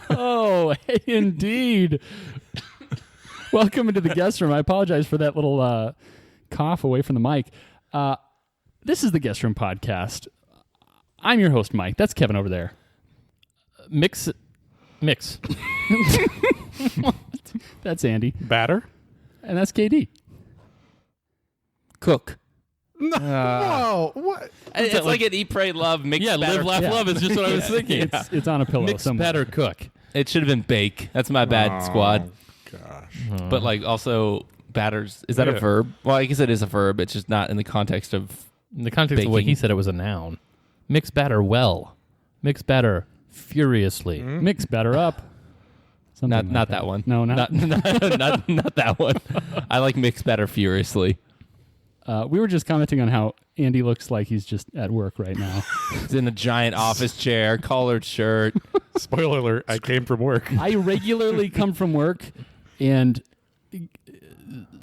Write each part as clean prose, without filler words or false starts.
Oh, indeed. Welcome into the guest room. I apologize for that little cough away from the mic. This is the Guest Room Podcast. I'm your host, Mike. That's Kevin over there. Mix. That's Andy. Batter? And that's KD. Cook. Whoa, what? It's like an Eat, Pray, Love, mix, Yeah, batter. live, laugh, love is just what I was thinking. It's on a pillow Mix, somewhere. batter, cook. It should have been bake. That's my bad, squad. Gosh. But like also batters. Is that a Yeah. verb? Well, I guess it is a verb. It's just not in the context of. In the context of what Baking. he said, it was a noun. Mix batter well. Mix batter furiously. Mix batter up. Something Not like that one. No, not. Not that one. I like mix batter furiously. We were just commenting on how Andy looks like he's just at work right now. It's in a giant office chair, collared shirt. Spoiler alert, I came from work. I regularly come from work and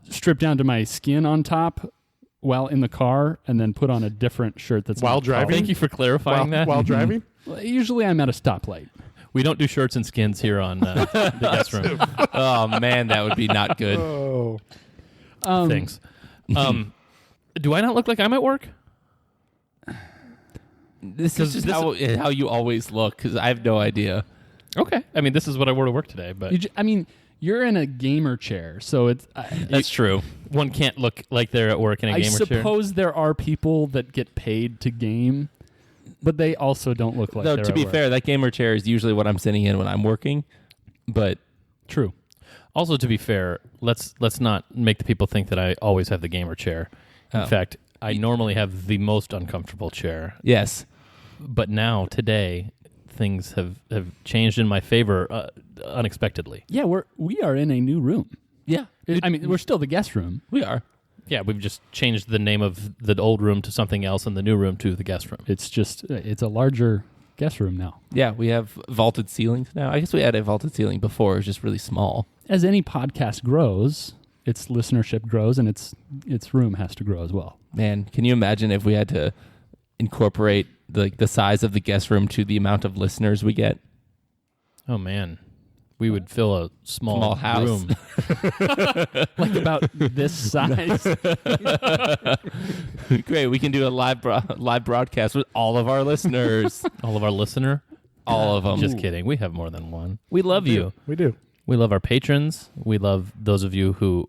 strip down to my skin on top while in the car and then put on a different shirt that's While not driving? Thank you for clarifying that. While driving? collared. Usually I'm at a stoplight. We don't do shirts and skins here on the guest room. Oh man, that would be not good. Oh. Things. Do I not look like I'm at work? This is just how you always look. Because I have no idea. Okay. I mean, this is what I wore to work today, but You're in a gamer chair, so it's. that's true. One can't look like they're at work in a I gamer chair. suppose there are people that get paid to game, but they also don't look like Though they're to at be work. fair, that gamer chair is usually what I'm sitting in when I'm working. But True. Also, to be fair, let's not make the people think that I always have the gamer chair. In Oh. fact, I normally have the most uncomfortable chair. yes, But now, today, things have changed in my favor unexpectedly. Yeah, we are in a new room. yeah, We're still the guest room. we are. Yeah, we've just changed the name of the old room to something else and the new room to the guest room. It's a larger guest room now. Yeah, we have vaulted ceilings now. I guess we had a vaulted ceiling before. It was just really small. As any podcast grows, its listenership grows, and its room has to grow as well. Man, can you imagine if we had to incorporate the size of the guest room to the amount of listeners we get? Oh, man. We would fill a small house. room. Like about this size. Great, we can do a live broadcast with all of our listeners. All of our listener. All of them. Just kidding. We have more than one. We love you. We do. We love our patrons. We love those of you who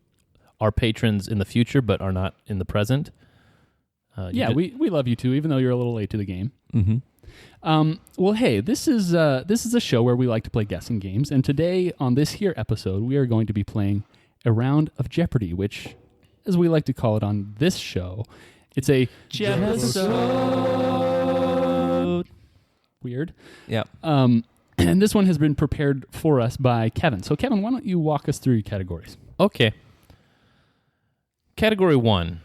are patrons in the future but are not in the present. We love you too, even though you're a little late to the game. Mm-hmm. Well, hey, this is a show where we like to play guessing games, and today on this here episode, we are going to be playing a round of Jeopardy, which, as we like to call it on this show, it's a Jeopardy. Weird. Yep. And this one has been prepared for us by Kevin. So, Kevin, why don't you walk us through your categories? Okay. Category 1.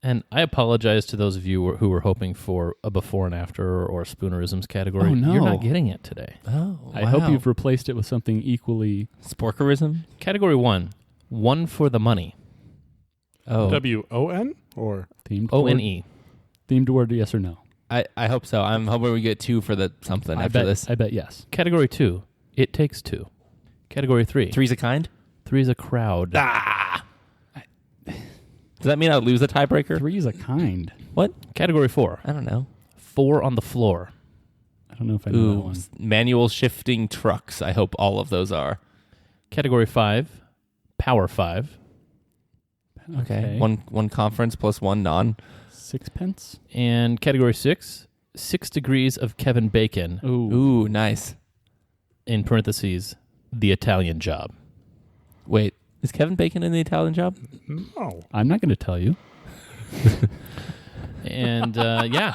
And I apologize to those of you who were hoping for a before and after or spoonerisms category. Oh, no. You're not getting it today. Oh, I hope you've replaced it with something equally. Sporkerism? Category 1. One for the money. Oh, WON or Themed toward, ONE. themed toward yes or no. I hope so. I'm hoping we get 2 for the something after this. I bet yes. Category 2. It takes 2. Category 3. 3's a kind? 3 is a crowd. Does that mean I'll lose a tiebreaker? 3 is a kind. What? Category 4. I don't know. 4 on the floor. I don't know if I know that Ooh, one. manual shifting trucks. I hope all of those are. Category 5. Power 5. Okay. One conference plus one non. Sixpence. And category 6. 6 degrees of Kevin Bacon. Ooh, nice. In parentheses, the Italian Job. Wait, is Kevin Bacon in the Italian Job? no? I'm not going to tell you. And yeah,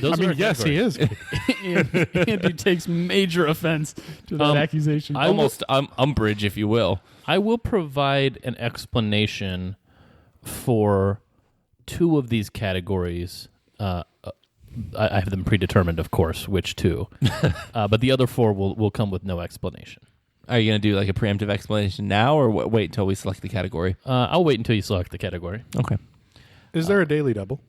those are our Yes, he categories. is. Andy takes major offense to that accusation. Almost umbrage, if you will. I will provide an explanation for 2 of these categories. I have them predetermined, of course, which 2. But the other 4 will come with no explanation. Are you going to do like a preemptive explanation now or wait until we select the category? I'll wait until you select the category. Okay. Is there a daily double?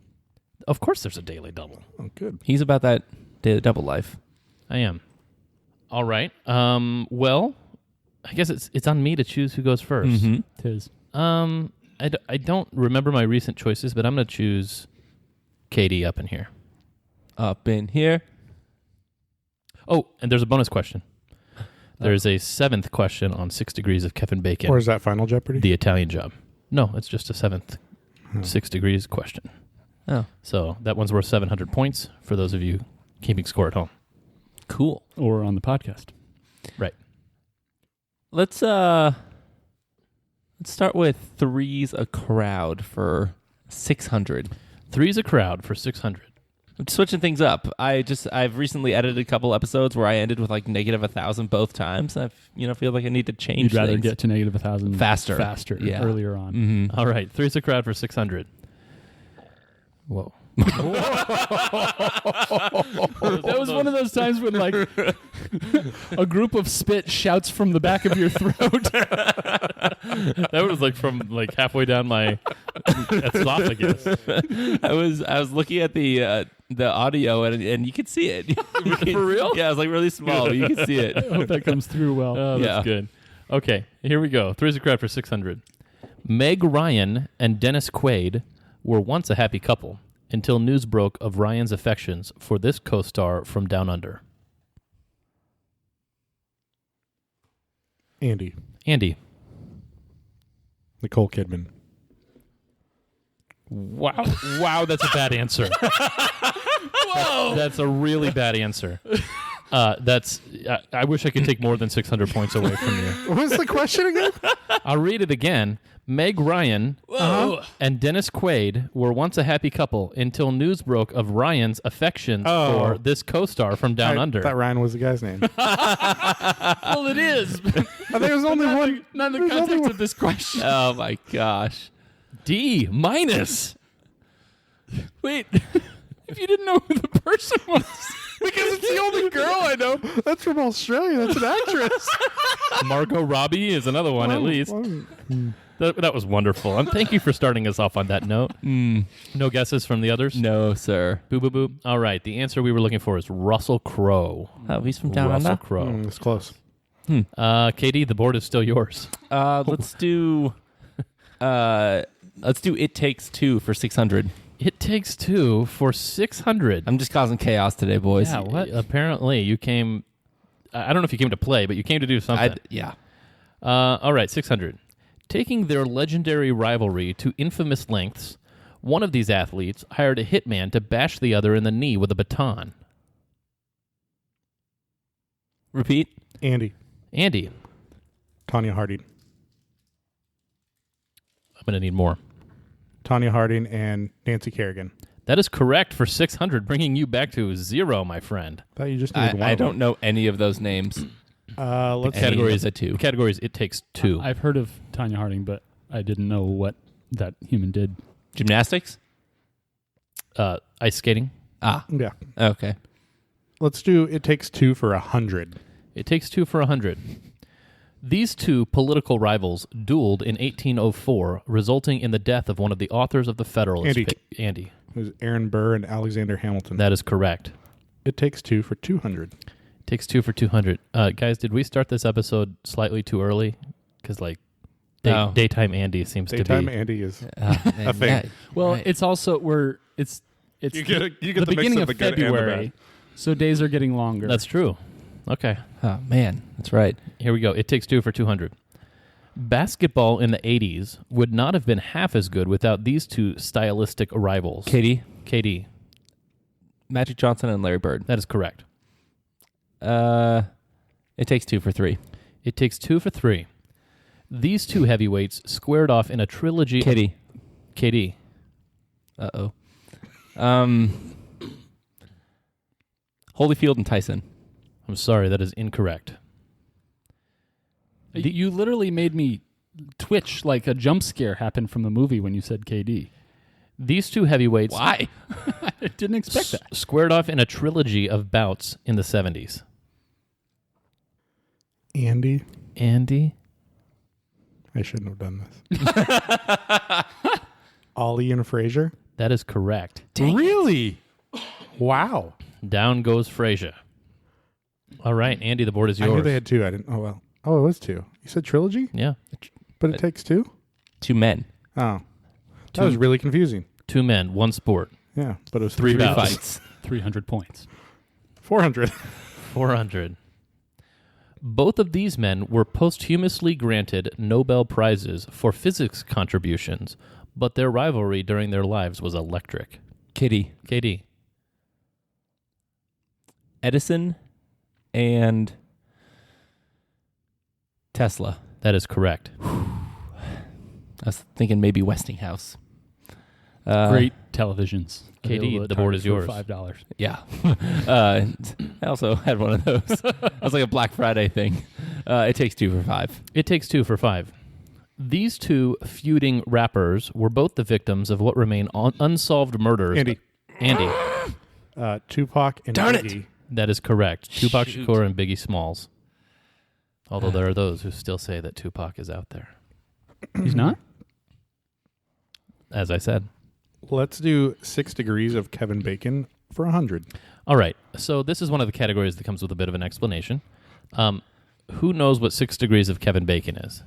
Of course there's a daily double. Oh, good. He's about that daily double life. I am. All right. Well, I guess it's on me to choose who goes first. Tis. I don't remember my recent choices, but I'm going to choose Katie up in here. Up in here. Oh, and there's a bonus question. There's a 7th question on 6 Degrees of Kevin Bacon. Or is that Final Jeopardy? The Italian Job. No, it's just a 7th 6 Degrees question. Oh, So that one's worth 700 points for those of you keeping score at home. cool. Or on the podcast. Right. Let's start with Three's a Crowd for 600. 3's a crowd for 600. I'm switching things up. I've recently edited a couple episodes where I ended with like negative 1,000 both times. I feel like I need to change. You'd rather things. get to negative 1,000 Faster. Yeah. earlier on. Mm-hmm. All right. 3's a crowd for 600. Whoa. That was one of those times when, like, a group of spit shouts from the back of your throat. That was like from like halfway down my esophagus. I was looking at the audio and you could see it. For real? Yeah, it was like really small, but you could see it. I hope that comes through well. Oh, that's Yeah. good. Okay, here we go. 3's a crowd for 600. Meg Ryan and Dennis Quaid were once a happy couple until news broke of Ryan's affections for this co-star from Down Under. Andy. Andy. Nicole Kidman. Wow. Wow, that's a bad answer. Whoa. That's a really bad answer. I wish I could take more than 600 points away from you. What was the question again? I'll read it again. Meg Ryan and Dennis Quaid were once a happy couple until news broke of Ryan's affections for this co-star from Down Under. I thought Ryan was the guy's name. Well, it is. I think it was only one. Not in the There's only context one. of this question. Oh my gosh. D minus. Wait, if you didn't know who the person was. Because it's the only girl I know. That's from Australia. That's an actress. Margot Robbie is another one at least. That was wonderful. And thank you for starting us off on that note. No guesses from the others? No, sir. Boo, boo, boo. All right. The answer we were looking for is Russell Oh, He's from Down Russell Under. Crowe. It's close. Katie, the board is still yours. Let's do It Takes Two for 600. It Takes Two for 600. I'm just causing chaos today, boys. Yeah, what? Apparently, you came... I don't know if you came to play, but you came to do something. Yeah. All right, 600. Taking their legendary rivalry to infamous lengths, one of these athletes hired a hitman to bash the other in the knee with a baton. Repeat. Andy. Andy, Tanya Harding. I'm going to need more. Tanya Harding and Nancy Kerrigan. That is correct for 600, bringing you back to 0, my friend. Thought you just needed one. I of them. don't know any of those names. Let's Any Categories of the two. Categories, It Takes Two. I've heard of Tanya Harding, but I didn't know what that human did. Gymnastics? Ice skating. Yeah. Okay. Let's do It Takes Two for 100. It Takes Two for 100. These two political rivals dueled in 1804, resulting in the death of one of the authors of the Federalist. Andy. It was Aaron Burr and Alexander Hamilton. That is correct. It Takes Two for 200. Takes Two for 200. Guys, did we start this episode slightly too early? Because, like, No. daytime Andy seems Daytime to be... Andy is Man, a thing. yeah, Well, right. it's also it's You get the the mix beginning of of the good and the February, bad. so days are getting longer. That's true. Okay. Oh, man. That's right. Here we go. It Takes Two for 200. Basketball in the 80s would not have been half as good without these two stylistic rivals. Katie, KD. Magic Johnson, and Larry Bird. That is correct. It Takes Two for 3. It Takes Two for 3. These two heavyweights squared off in a trilogy. Kitty. KD. Uh-oh. Holyfield and Tyson. I'm sorry, that is incorrect. You literally made me twitch like a jump scare happened from the movie when you said KD. These two heavyweights Why? I didn't expect that. squared off in a trilogy of bouts in the 70s. Andy. Andy? I shouldn't have done this. Ollie and Frazier. That is correct. Really? Wow. Down goes Frazier. All right, Andy, the board is I knew yours. they had two. I didn't. Oh well. Oh, it was two. You said trilogy, Yeah, but it takes two. 2 men. Oh, that was really confusing. 2 men, 1 sport, Yeah, but it was 3 three bouts. Fights. 300 points. 400. 400. Both of these men were posthumously granted Nobel Prizes for physics contributions, but their rivalry during their lives was electric. Kitty. KD. Edison and Tesla. That is correct. I was thinking maybe Westinghouse. Great televisions. KD, Available at the board Target is yours. for $5. Yeah. I also had one of those. That was like a Black Friday thing. It takes 2 for 5. It takes 2 for 5. These two feuding rappers were both the victims of what remain unsolved murders. Andy. Andy. Tupac and Darn it. Biggie. That is correct. Tupac Shoot. Shakur and Biggie Smalls. Although there are those who still say that Tupac is out there. He's not? As I said. Let's do 6 degrees of Kevin Bacon for 100. All right. So this is one of the categories that comes with a bit of an explanation. Who knows what 6 degrees of Kevin Bacon is?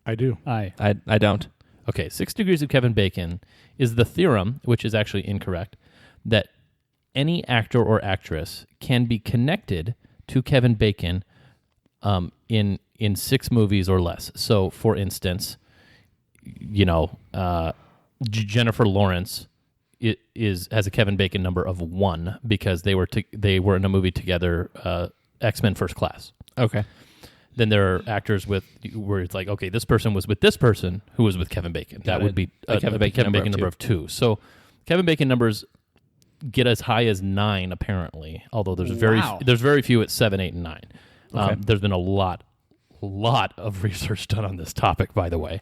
I do. I don't. Okay, 6 degrees of Kevin Bacon is the theorem, which is actually incorrect, that any actor or actress can be connected to Kevin Bacon in 6 movies or less. So, for instance, Jennifer Lawrence has a Kevin Bacon number of 1 because they were in a movie together, X-Men First Class. Okay. Then there are actors where it's like, okay, this person was with this person who was with Kevin Bacon. That Got would it. be A Kevin Bacon number of number of 2. So Kevin Bacon numbers get as high as 9 apparently, although there's very few at 7, 8, and 9. Okay. There's been a lot of research done on this topic, by the way.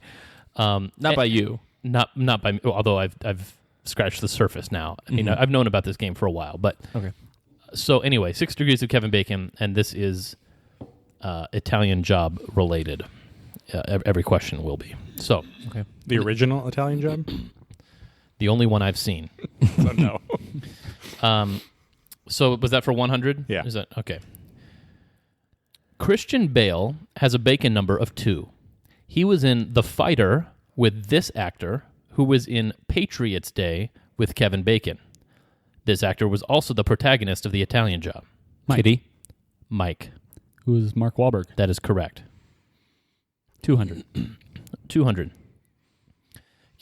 Not by you. Not by me, although I've scratched the surface now. I mean, I've known about this game for a while, but Okay. so anyway, 6 degrees of Kevin Bacon, and this is Italian Job related. Every question will be. So, Okay. The original Italian Job? the only one I've seen. So no. So was that for 100? Yeah. Is that okay? Christian Bale has a Bacon number of 2. He was in The Fighter with this actor, who was in Patriots Day with Kevin Bacon. This actor was also the protagonist of The Italian Job. Mike. Kitty. Mike. Who is Mark Wahlberg? That is correct. 200. 200.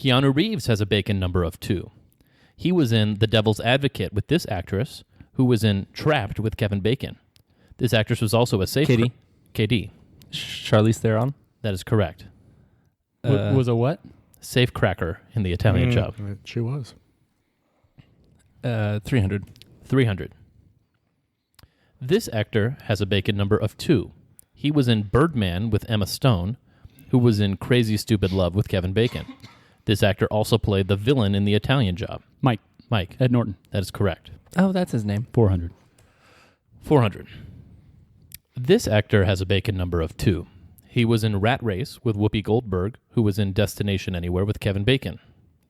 Keanu Reeves has a Bacon number of 2. He was in The Devil's Advocate with this actress, who was in Trapped with Kevin Bacon. This actress was also a safe... Kitty. KD. Charlize Theron. That is correct. Was a what? Safe cracker in The Italian Job. She was. 300. 300. This actor has a Bacon number of 2. He was in Birdman with Emma Stone, who was in Crazy Stupid Love with Kevin Bacon. This actor also played the villain in The Italian Job. Mike. Mike. Ed Norton. That is correct. Oh, that's his name. 400. 400. This actor has a Bacon number of 2. He was in Rat Race with Whoopi Goldberg, who was in Destination Anywhere with Kevin Bacon.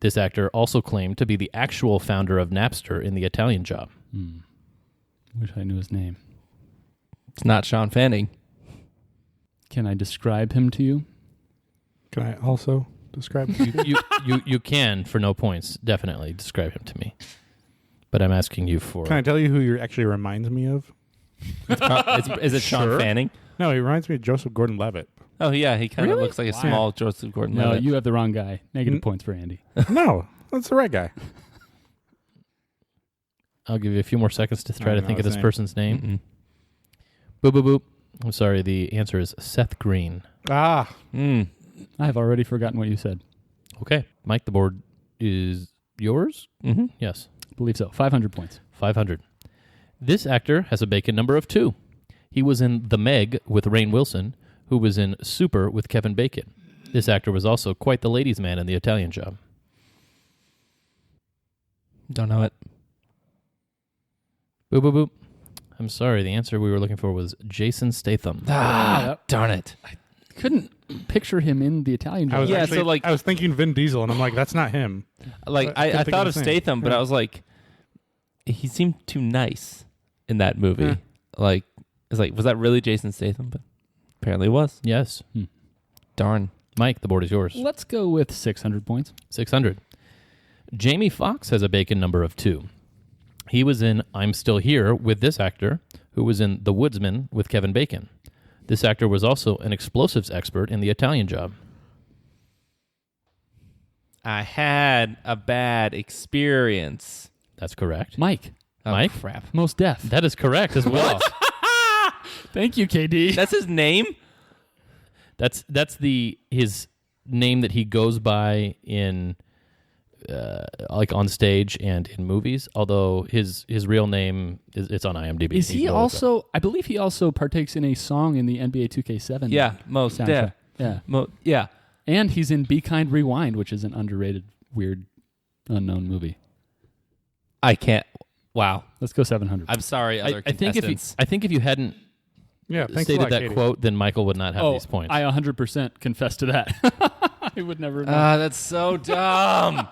This actor also claimed to be the actual founder of Napster in The Italian Job. Wish I knew his name. It's not Sean Fanning. Can I describe him to you? Can I also describe it? You can, for no points, definitely describe him to me. But I'm asking you for... Can I tell you who he actually reminds me of? Is it Sean Sure. Fanning? No, he reminds me of Joseph Gordon-Levitt. Oh, yeah. He kind of Really? looks like a Wow. small Joseph No, Gordon-Levitt. you have the wrong guy. Negative points for Andy. No, that's the right guy. I'll give you a few more seconds to try I to know think of his this name. person's name. Mm-mm. Boop, boop, boop. I'm sorry, the answer is Seth Green. Ah, Mm. I have already forgotten what you said. Okay. Mike, the board is yours? Mm-hmm. Yes. I believe so. 500 points. 500. This actor has a Bacon number of 2. He was in The Meg with Rainn Wilson, who was in Super with Kevin Bacon. This actor was also quite the ladies' man in The Italian Job. Don't know it. Boop, boop, boop. I'm sorry, the answer we were looking for was Jason Statham. Ah, darn it. Couldn't picture him in the Italian I job. was Yeah, actually, so, like- I was thinking Vin Diesel, and I'm like, that's not him. Like, I couldn't I think thought of of his name. Statham, but Yeah. I was like, he seemed too nice in that movie. Yeah. Like, was like, was that really Jason Statham? But apparently it was. Yes. Darn. Mike, the board is yours. Let's go with 600 points. 600. Jamie Foxx has a Bacon number of 2. He was in I'm Still Here with this actor, who was in The Woodsman with Kevin Bacon. This actor was also an explosives expert in The Italian Job. I had a bad experience. That's correct. Mike, Oh, Mike? crap. Most Def. That is correct as well. Thank you, KD. That's his name? That's his name that he goes by in like on stage and in movies. Although his real name it's on IMDb. Is You he can look it up. also? I believe he also partakes in a song in the NBA 2K7. Yeah, Most soundtrack. Def. Yeah, Yeah. and he's in Be Kind Rewind, which is an underrated, weird, unknown movie. I can't. Wow. Let's go 700. I'm sorry, other I think contestants. if you hadn't Yeah, thanks a stated lot, that Katie. quote, then Michael would not have these points. I 100% confess to that. I would never know. That's so dumb.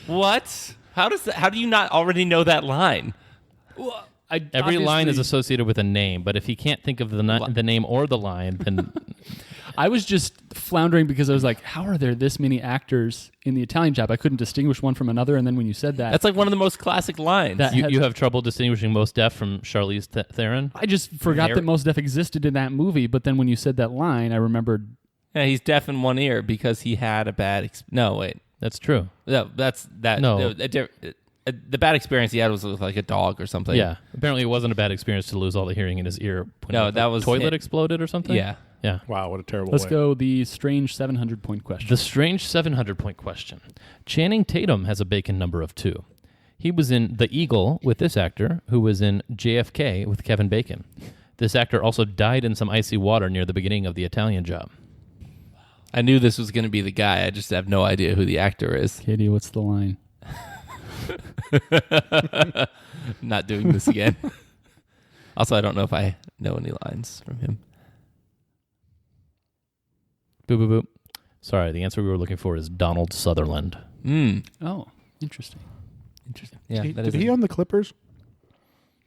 What? How do you not already know that line? Every line is obviously- associated with a name, but if he can't think of the name or the line, then I was just floundering because I was like, how are there this many actors in The Italian Job? I couldn't distinguish one from another. And then when you said that, That's like one of the most classic lines. That- you have trouble distinguishing Most Def from Charlize Theron. I just forgot Hair- that Mos Def existed in that movie. But then when you said that line, I remembered. Yeah, he's deaf in one ear because he had a bad. No, wait. That's true. No, that's that. No. The bad experience he had was with like a dog or something. Yeah. Apparently, it wasn't a bad experience to lose all the hearing in his ear. When No, the that was toilet him. exploded or something. Yeah. Yeah. Wow, what a terrible Let's way. go the strange 700-point question. The strange 700-point question. Channing Tatum has a Bacon number of 2. He was in The Eagle with this actor, who was in JFK with Kevin Bacon. This actor also died in some icy water near the beginning of The Italian Job. I knew this was going to be the guy. I just have no idea who the actor is. Katie, what's the line? Not doing this again. Also, I don't know if I know any lines from him. Boop, boop, boop. Sorry, the answer we were looking for is Donald Sutherland. Oh, interesting. Interesting. Yeah, Did that is he own the Clippers?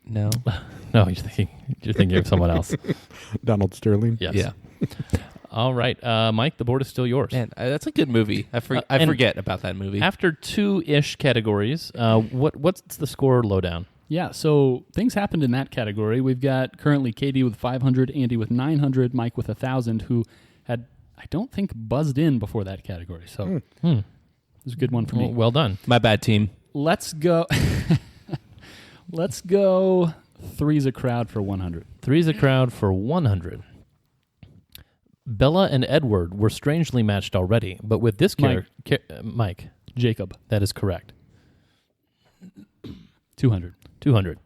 no. No, you're thinking of someone else. Donald Sterling. Yes. Yeah, All right, Mike, the board is still yours. man, that's a good movie. I and- forget about that movie. After 2-ish categories, what's the score lowdown? Yeah, so things happened in that category. We've got currently Katie with 500, Andy with 900, Mike with 1,000, who had, I don't think, buzzed in before that category. So it was a good one for me. Well done. My bad, team. Let's go. Let's go. Three's a crowd for 100. Three's a crowd for 100. Bella and Edward were strangely matched already, but with this Mike. character, Mike, Jacob, that is correct. 200. 200.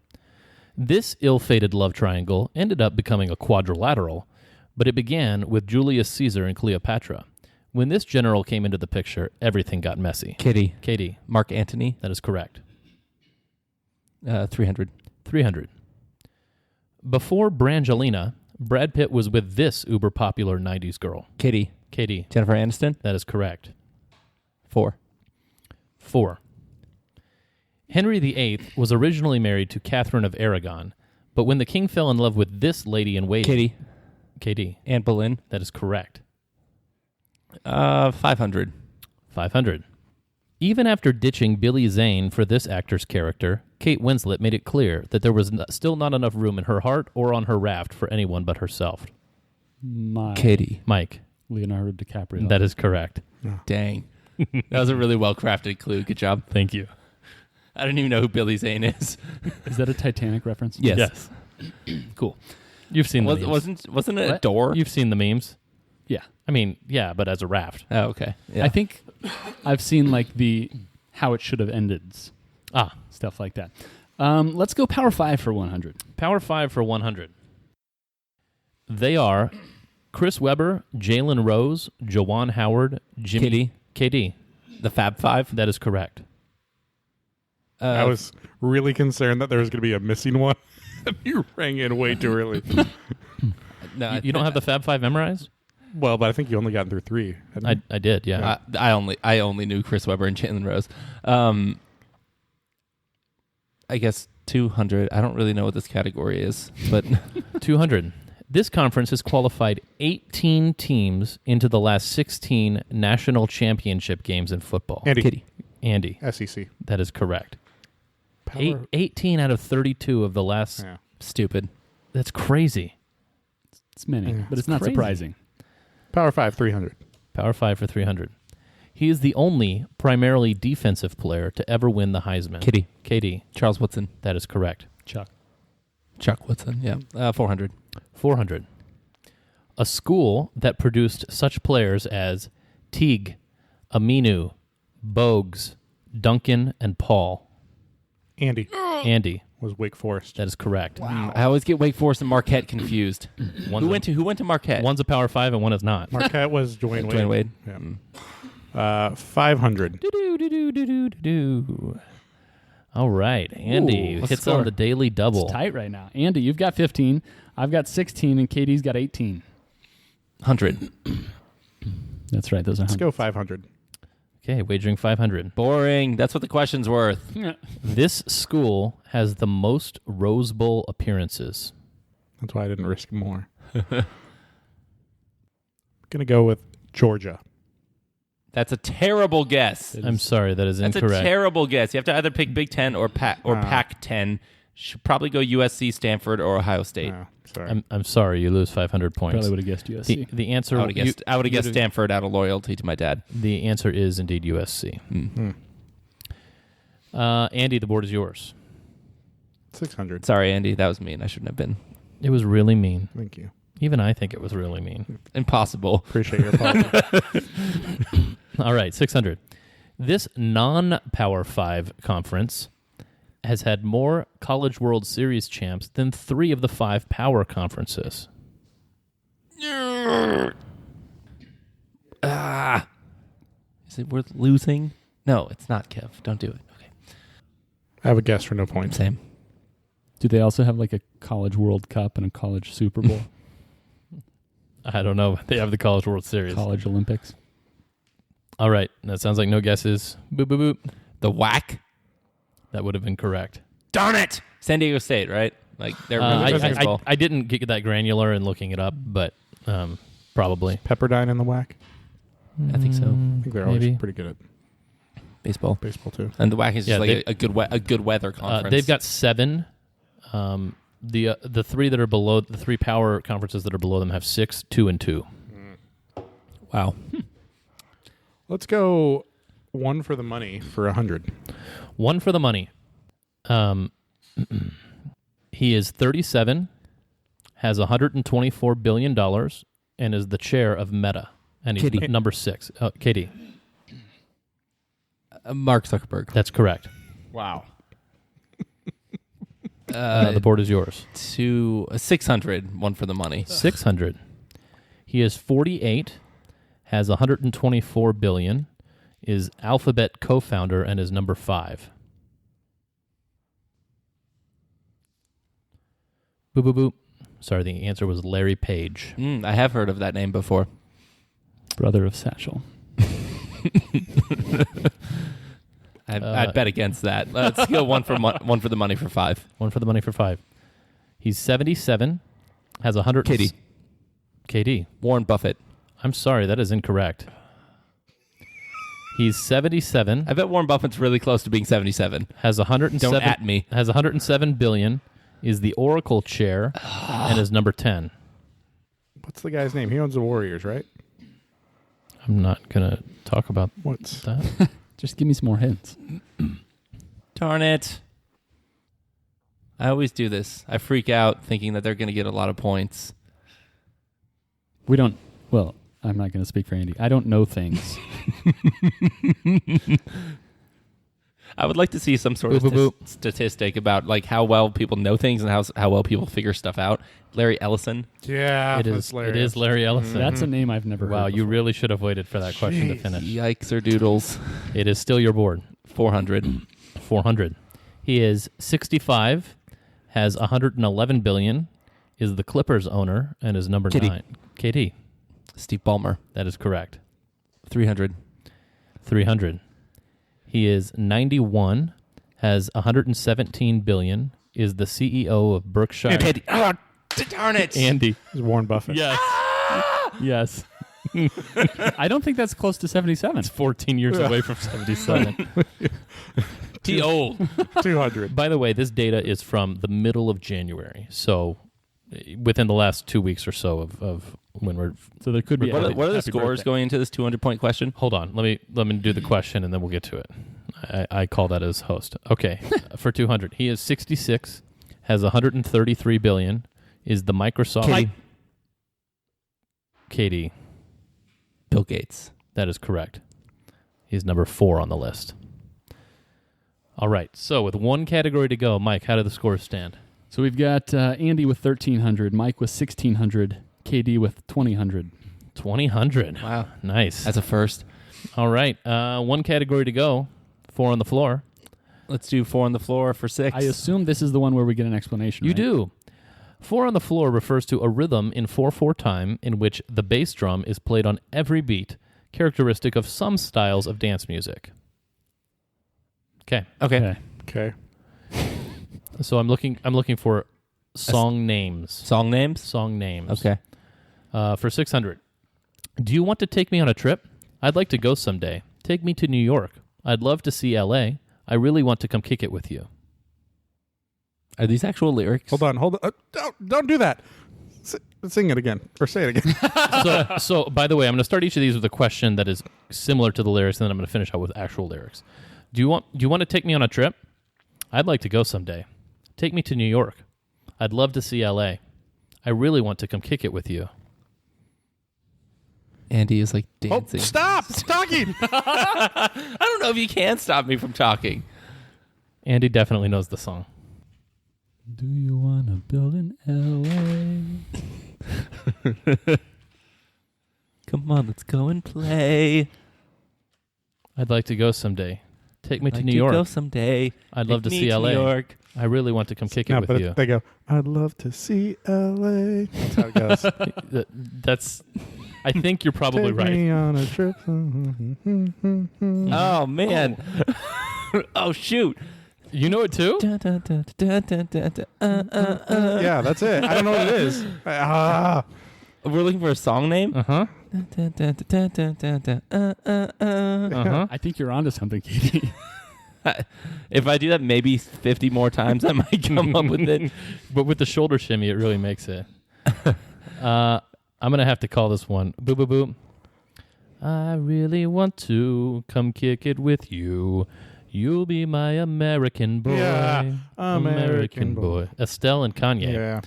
This ill-fated love triangle ended up becoming a quadrilateral, but it began with Julius Caesar and Cleopatra. When this general came into the picture, everything got messy. Kitty. Katie, Mark Antony. that is correct. 300. 300. Before Brangelina, Brad Pitt was with this uber-popular 90s girl. Kitty. Katie, Jennifer Aniston. that is correct. 4. 4. Henry VIII was originally married to Catherine of Aragon, but when the king fell in love with this lady in waiting... Kitty. Katie, Anne Boleyn. that is correct. 500. 500. Even after ditching Billy Zane for this actor's character, Kate Winslet made it clear that there was still not enough room in her heart or on her raft for anyone but herself. Kitty. Mike, Leonardo DiCaprio. that is correct. Dang. That was a really well-crafted clue. Good job. Thank you. I don't even know who Billy Zane is. Is that a Titanic reference? Yes. Cool. You've seen the memes. Wasn't it a What? door? You've seen the memes. Yeah. I mean, yeah, but as a raft. Oh, okay. Yeah. I think I've seen like the how it should have ended, Ah, stuff like that. Let's go Power 5 for 100. Power 5 for 100. They are Chris Webber, Jalen Rose, Jawan Howard, Jimmy... KD. the Fab Five. That is correct. I was really concerned that there was going to be a missing one. You rang in way too early. No, You don't have the Fab Five memorized? Well, but I think you only got through 3. hadn't you? I did, yeah. I only knew Chris Webber and Jalen Rose. I guess 200. I don't really know what this category is, but 200. This conference has qualified 18 teams into the last 16 national championship games in football. Andy. Kitty. Andy, SEC. that is correct. Power. 18 out of 32 of the last. Yeah. Stupid. That's crazy. It's many, Yeah. but it's not crazy. surprising. Power 5, 300. Power 5 for 300. He is the only primarily defensive player to ever win the Heisman. Kitty. KD, Charles Woodson. that is correct. Chuck. Chuck Woodson. Yeah. 400. 400. A school that produced such players as Teague, Aminu, Bogues, Duncan, and Paul. Andy Andy, was Wake Forest. that is correct. I always get Wake Forest and Marquette confused. One's Who went to Marquette? One's a Power 5 and one is not. Marquette was Dwayne Wade. Dwayne Wade. Yeah. 500. Do-do-do-do-do-do. All right, Andy what's hits the score? on the daily double. It's tight right now. Andy, you've got 15. I've got 16, and Katie's got 18. 100. That's right. Those are Let's go 500. Okay, wagering 500. Boring. That's what the question's worth. This school has the most Rose Bowl appearances. That's why I didn't risk more. Going to go with Georgia. That's a terrible guess. I'm sorry, that is That's incorrect. a terrible guess. You have to either pick Big Ten or Pac-10. Should probably go USC, Stanford, or Ohio State. Oh, sorry. I'm sorry, you lose 500 points. Probably would have guessed USC. The answer I would have guessed Stanford out of loyalty to my dad. The answer is indeed USC. Andy, the board is yours. 600. Sorry, Andy. That was mean. I shouldn't have been. It was really mean. Thank you. Even I think it was really mean. Impossible. Appreciate your apology. All right, 600. This non-Power 5 conference has had more College World Series champs than 3 of the 5 Power conferences. Is it worth losing? No, it's not, Kev. Don't do it. Okay. I have a guess for no points. Same. Do they also have like a College World Cup and a College Super Bowl? I don't know. They have the College World Series. College Olympics? All right, that sounds like no guesses. Boop, boop, boop. The whack? That would have been correct. Darn it! San Diego State, right? Like they're really good baseball. I didn't get that granular in looking it up, but probably. Pepperdine in the WAC. I think so. I think they're always Maybe. pretty good at Baseball. baseball, too. And the whack is just Yeah, like a good weather conference. They've got 7. The 3 that are below, the 3 Power conferences that are below them have 6, 2, and 2. wow. Let's go 1 for the money for 100. 1 for the money. He is 37, has $124 billion, and is the chair of Meta. And he's Kitty. number 6. Katie, Mark Zuckerberg. that's correct. Wow. The board is yours. 600. 1 for the money. 600. He is 48, has $124 billion, is Alphabet co-founder, and is number 5. Boop, boop, boop. Sorry, the answer was Larry Page. I have heard of that name before. Brother of Satchel. I'd bet against that. Let's go 1 for the money for 5. 1 for the money for 5. He's 77, has 100. Katie. KD. Warren Buffett. I'm sorry, that is incorrect. He's 77, I bet Warren Buffett's really close to being 77. has 107. Don't at me. Has 107 billion, is the Oracle chair, and is number 10. What's the guy's name? He owns the Warriors, right? I'm not gonna talk about What's that. Just give me some more hints. Darn it. I always do this. I freak out thinking that they're going to get a lot of points. We don't. Well, I'm not going to speak for Andy. I don't know things. I would like to see some sort of Boop, boop, statistic about like how well people know things and how well people figure stuff out. Larry Ellison. Yeah, It is Larry Ellison. That's a name I've never heard. Wow, you before. really should have waited for that question to finish. Yikes or doodles. It is still your board. 400. 400. He is 65, has 111 billion, is the Clippers owner, and is number Kitty. 9. KD. Steve Ballmer. That is correct. 300. 300. He is 91, has 117 billion, is the CEO of Berkshire. Andy. Oh, darn it. Andy. It's Warren Buffett. Yes. Yes. I don't think that's close to 77. It's 14 years away from 77. He old. 200. By the way, this data is from the middle of January. So within the last 2 weeks or so of when we're... So there could be. What are the happy scores birthday. going into this 200-point question? Hold on. Let me do the question and then we'll get to it. I call that as host. Okay. For 200. He is 66, has 133 billion, is the Microsoft... Katie. Bill Gates. That is correct. He's number 4 on the list. All right. So with one category to go, Mike, how do the scores stand? So we've got Andy with 1,300, Mike with 1,600, KD with 2,000. 2,000. Wow. Nice. That's a first. All right. One category to go. 4 on the floor. Let's do 4 on the floor for 6. I assume this is the one where we get an explanation. You right? do. 4 on the floor refers to a rhythm in 4/4 time in which the bass drum is played on every beat, characteristic of some styles of dance music. Okay. Okay. Okay. So I'm looking for song names. Song names? Song names. Okay. For 600. Do you want to take me on a trip? I'd like to go someday. Take me to New York. I'd love to see LA. I really want to come kick it with you. Are these actual lyrics? Hold on. Don't do that. Sing it again. Or say it again. So by the way, I'm going to start each of these with a question that is similar to the lyrics, and then I'm going to finish out with actual lyrics. Do you want to take me on a trip? I'd like to go someday. Take me to New York. I'd love to see LA. I really want to come kick it with you. Andy is like dancing. Stop talking. I don't know if you can stop me from talking. Andy definitely knows the song. Do you want to build in LA? Come on, let's go and play. I'd like to go someday. Take me to Like New to York. Go someday. I'd love to Take see me LA. New York. I really want to come kick No, it with but you. they go, I'd love to see LA. That's how it goes. That's. I think you're probably Take right. me on a trip. Oh, man. Oh, shoot. You know it too? Yeah, that's it. I don't know what it is. We're looking for a song name? Uh-huh. Uh-huh. I think you're onto something, Katie. If I do that maybe 50 more times, I might come up with it. But with the shoulder shimmy, it really makes it. I'm going to have to call this one. Boo, boo, boo. I really want to come kick it with you. You'll be my American boy. Yeah, American boy. Estelle and Kanye. Yeah.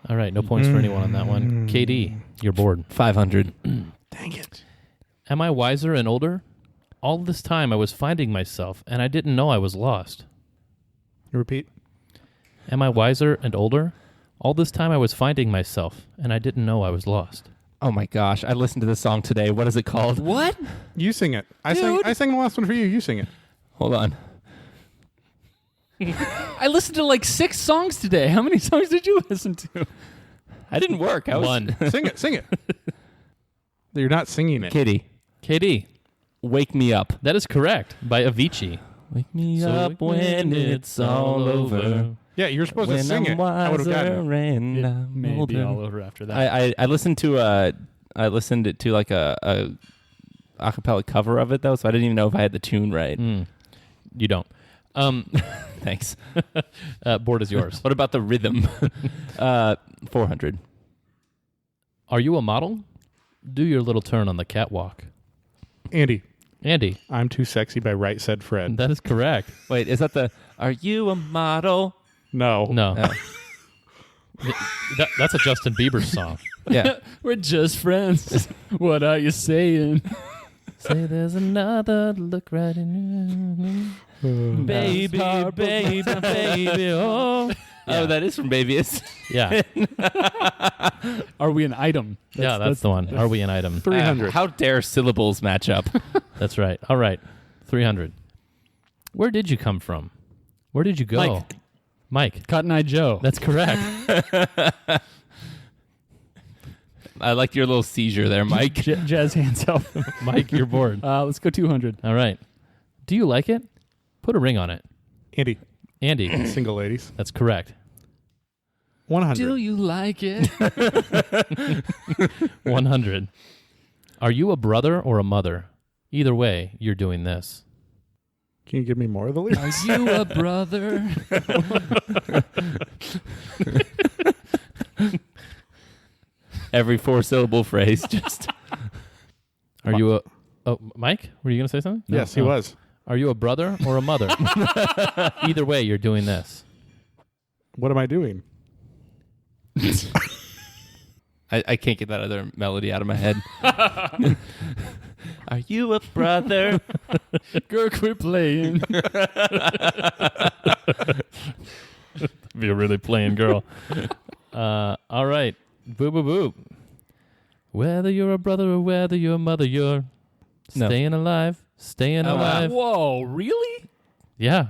All right, no points for anyone on that one. KD, you're bored. 500. Dang it. Am I wiser and older? All this time I was finding myself, and I didn't know I was lost. Repeat. Am I wiser and older? All this time I was finding myself, and I didn't know I was lost. Oh, my gosh. I listened to this song today. What is it called? What? You sing it. I Dude. sang the last one for you. You sing it. Hold on. I listened to like 6 songs today. How many songs did you listen to? I didn't work. I was One. Sing it. Sing it. You're not singing it. Kitty. KD, Wake me up. that is correct, by Avicii. Wake me So up when it's all over. Yeah, you're supposed to When sing I'm it. I would have gotten it. wiser and I'm Maybe older. all over after that. I listened to it to like a acapella cover of it though, so I didn't even know if I had the tune right. You don't. Thanks. Board is yours. What about the rhythm? 400. Are you a model? Do your little turn on the catwalk. Andy, Andy, I'm Too Sexy by Right Said Fred. that is correct. Wait, is that the? Are you a model? No. No, Oh. that's a Justin Bieber song. Yeah. We're just friends. What are you saying? Say there's another look right in you. Baby, baby, baby. Oh. Yeah. Oh, that is from Baby's. Yeah, Are we an item? that's the one. Are we an item? 300. How dare syllables match up? That's right. All right, 300. Where did you come from? Where did you go? Mike. Cotton Eye Joe. That's correct. I like your little seizure there, Mike. Jazz hands out. Mike, you're bored. Let's go 200. All right. Do you like it? Put a ring on it. Andy, Andy, Single ladies. that's correct. 100. you like it? 100. Are you a brother or a mother? Either way, you're doing this. Can you give me more of the lyrics? Are you a brother? Every 4-syllable phrase just. Are you a... Oh, Mike? Were you going to say something? Yes, he Oh. was. Are you a brother or a mother? Either way, you're doing this. What am I doing? I can't get that other melody out of my head. Are you a brother? Girl, quit playing. Be a really plain girl. All right. Boo, boo, boo. Whether you're a brother or whether you're a mother, you're No. staying alive. Staying Oh, wow. alive. Whoa, really? Yeah.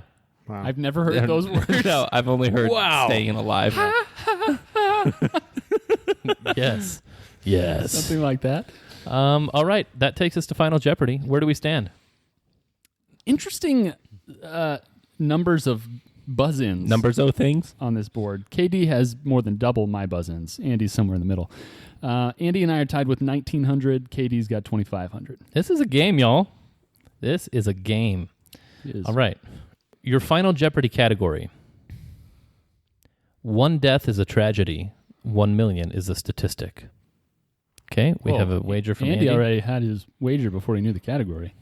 Wow. I've never heard those words. No, I've only heard Wow. staying alive. Yes. Yes. Something like that. All right. That takes us to Final Jeopardy. Where do we stand? Interesting numbers of buzz-ins Numbers O things. on this board. KD has more than double my buzz-ins. Andy's somewhere in the middle. Andy and I are tied with 1,900. KD's got 2,500. This is a game, y'all. This is a game. It is. All right. Your Final Jeopardy category. 1 death is a tragedy. 1 million is a statistic. Okay, we Whoa. have a wager from Andy Andy. already had his wager before he knew the category.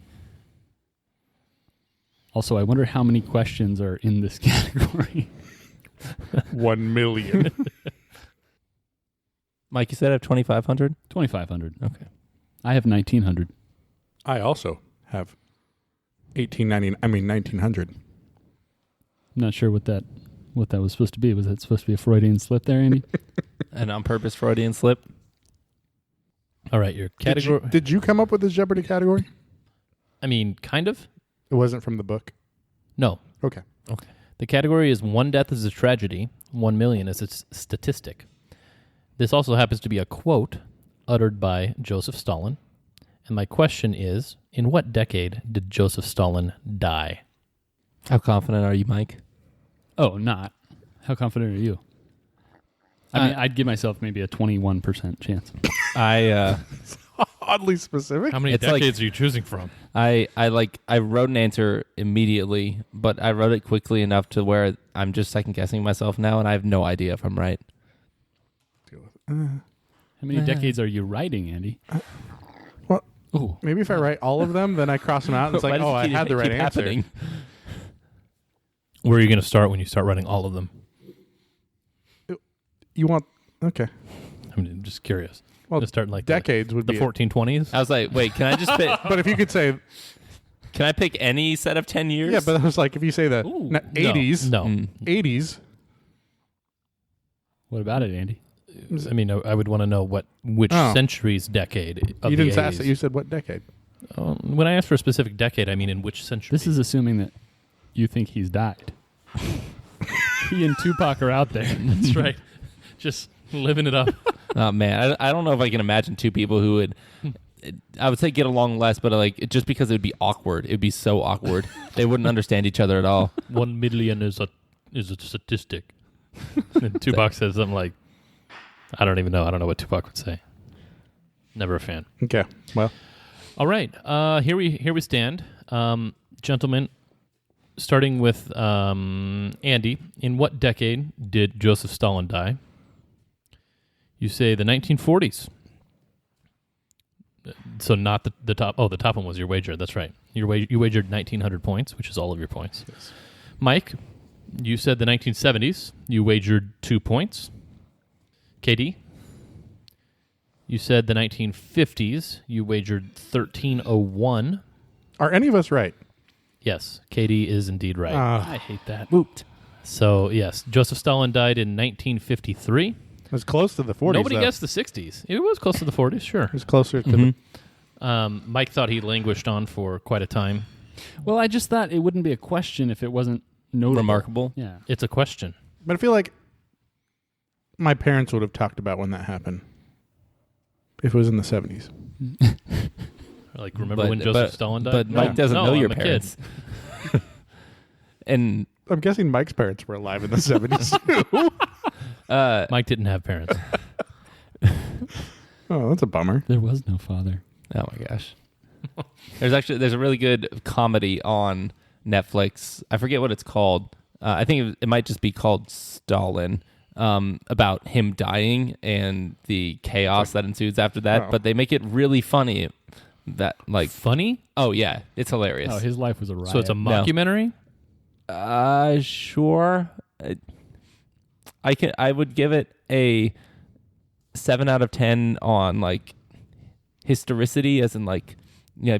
Also, I wonder how many questions are in this category. 1 million. Mike, you said I have 2,500? 2,500. Okay. I have 1,900. I also have 1,900. Not sure what that was supposed to be. Was that supposed to be a Freudian slip there, Andy? An on purpose Freudian slip? All right, your category. Did you come up with this Jeopardy category? I mean, kind of. It wasn't from the book. No. Okay. The category is 1 death is a tragedy. 1 million is a statistic. This also happens to be a quote uttered by Joseph Stalin. And my question is, in what decade did Joseph Stalin die? How confident are you, Mike? Oh, not. How confident are you? I mean, I'd give myself maybe a 21% chance. Oddly specific. How many It's like- decades are you choosing from? I wrote an answer immediately, but I wrote it quickly enough to where I'm just second guessing myself now, and I have no idea if I'm right. How many decades are you writing, Andy? Well, Ooh. maybe if I write all of them, then I cross them out. And it's Why like, does oh, it I keep- had the right keep answer. happening? Where are you going to start when you start writing all of them? You want... Okay. I'm just curious. Well, Just starting like decades would the be... 1420s. I was like, wait, can I just pick? But if you could say... Can I pick any set of 10 years? Yeah, but I was like, if you say the Ooh, 80s... No. Mm. 80s... What about it, Andy? I mean, I would want to know which Oh. century's decade of You the didn't ask 80s. it. You said what decade? When I asked for a specific decade, I mean in which century. This is assuming that you think he's died. He and Tupac are out there. That's right. Just living it up. Oh man, I don't know if I can imagine two people who would. I would say get along less, but like just because it would be awkward, it would be so awkward. They wouldn't understand each other at all. 1 million is a statistic. And Tupac says something like, I don't even know. I don't know what Tupac would say. Never a fan. Okay. Well, All right. Here we stand, gentlemen. Starting with Andy. In what decade did Joseph Stalin die? You say the 1940s. So not the top. Oh, the top one was your wager. That's right. You wagered 1,900 points, which is all of your points. yes. Mike, you said the 1970s. You wagered 2 points. KD, you said the 1950s. You wagered 1,301. Are any of us right? Yes, KD is indeed right. I hate that. Whooped. So, yes, Joseph Stalin died in 1953. It was close to the 40s. Nobody though. guessed the 60s. It was close to the 40s, sure. It was closer to Mm-hmm. Mike thought he languished on for quite a time. Well, I just thought it wouldn't be a question if it wasn't notable. Remarkable. Yeah. It's a question. But I feel like my parents would have talked about when that happened. If it was in the 70s. Like, remember when Joseph Stalin died? But Mike doesn't No, know your I'm a parents. kid. And I'm guessing Mike's parents were alive in the 70s too. Mike didn't have parents. Oh, that's a bummer. There was no father. Oh my gosh. There's a really good comedy on Netflix. I forget what it's called. I think it might just be called Stalin. About him dying and the chaos that ensues after that. Oh. But they make it really funny. That like Funny? oh yeah, it's hilarious. Oh, his life was a riot. So it's a mockumentary? Sure. I would give it a 7 out of 10 on like historicity, as in like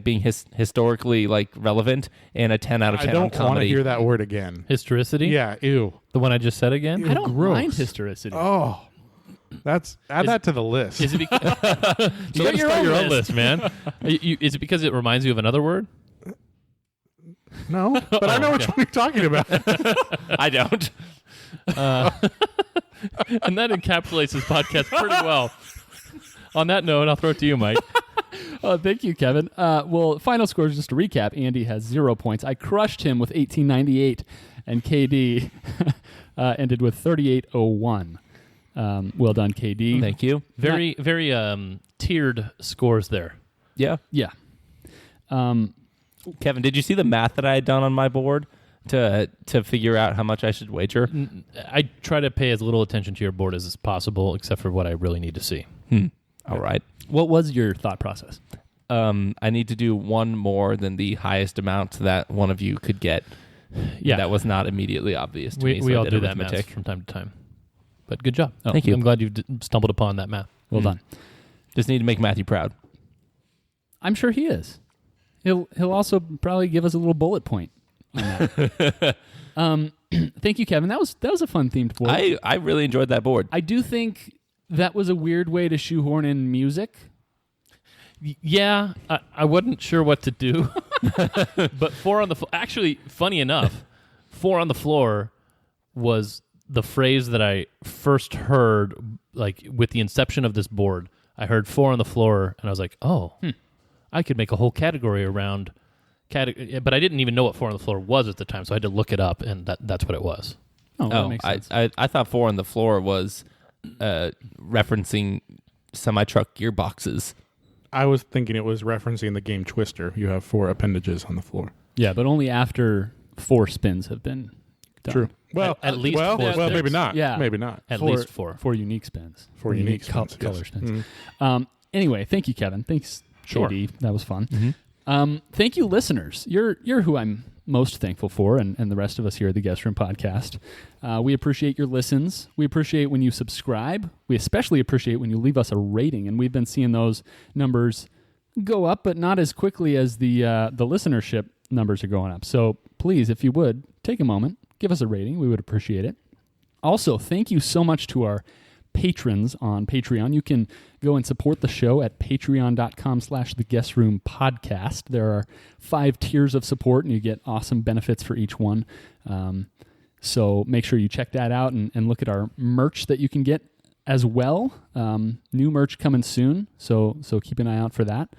being historically like relevant, and a 10 out of 10 I on don't want to comedy. hear that word again. Historicity? Yeah, ew. The one I just said again? I don't gross. mind historicity. Oh, add that to the list. Is it because start your own list, man? Is it because it reminds you of another word? No, but I know which one you're talking about. I don't. And that encapsulates this podcast pretty well. On that note, I'll throw it to you, Mike. Oh, thank you, Kevin. Well, final scores, just to recap, Andy has 0 points. I crushed him with 1898, and KD ended with 3801. Well done, KD. Thank you. Very tiered scores there. Yeah. Yeah. Kevin, did you see the math that I had done on my board to figure out how much I should wager? I try to pay as little attention to your board as possible, except for what I really need to see. All right. What was your thought process? I need to do one more than the highest amount that one of you could get. Yeah. That was not immediately obvious to me. We so I all did do that math arithmetic. from time to time. But good job. Oh, Thank you. I'm glad you stumbled upon that math. Well done. Just need to make Matthew proud. I'm sure he is. He'll also probably give us a little bullet point on that. Thank you, Kevin. That was a fun themed board. I really enjoyed that board. I do think that was a weird way to shoehorn in music. Yeah, I wasn't sure what to do. But four on the floor, actually, funny enough, 4 on the floor was the phrase that I first heard, like with the inception of this board. I heard 4 on the floor, and I was like, oh, I could make a whole category around but I didn't even know what 4 on the floor was at the time, so I had to look it up, and that's what it was. Oh, that makes sense. I thought 4 on the floor was referencing semi-truck gearboxes. I was thinking it was referencing the game Twister. You have 4 appendages on the floor. Yeah, but only after 4 spins have been done. True. Well, At least well, 4 well, maybe spins. not. Yeah. Maybe not. At Four- least 4. 4 unique spins. 4 unique spins, color yes. spins. Mhm. Anyway, thank you, Kevin. Thanks, Sure. JD. That was fun. Thank you, listeners. You're who I'm most thankful for, and the rest of us here at the Guest Room Podcast. We appreciate your listens. We appreciate when you subscribe. We especially appreciate when you leave us a rating, and we've been seeing those numbers go up, but not as quickly as the listenership numbers are going up. So please, if you would, take a moment, give us a rating. We would appreciate it. Also, thank you so much to our patrons on Patreon. You can go and support the show at patreon.com/theguestroom-podcast. There are 5 tiers of support, and you get awesome benefits for each one. So make sure you check that out and look at our merch that you can get as well. New merch coming soon, so keep an eye out for that.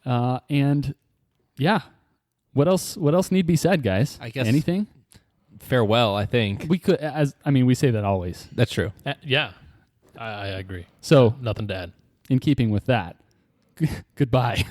And yeah, what else need be said, guys? I guess- anything Farewell, I think. we could. We say that always. That's true. Yeah, I agree. So Nothing to add. in keeping with that, goodbye.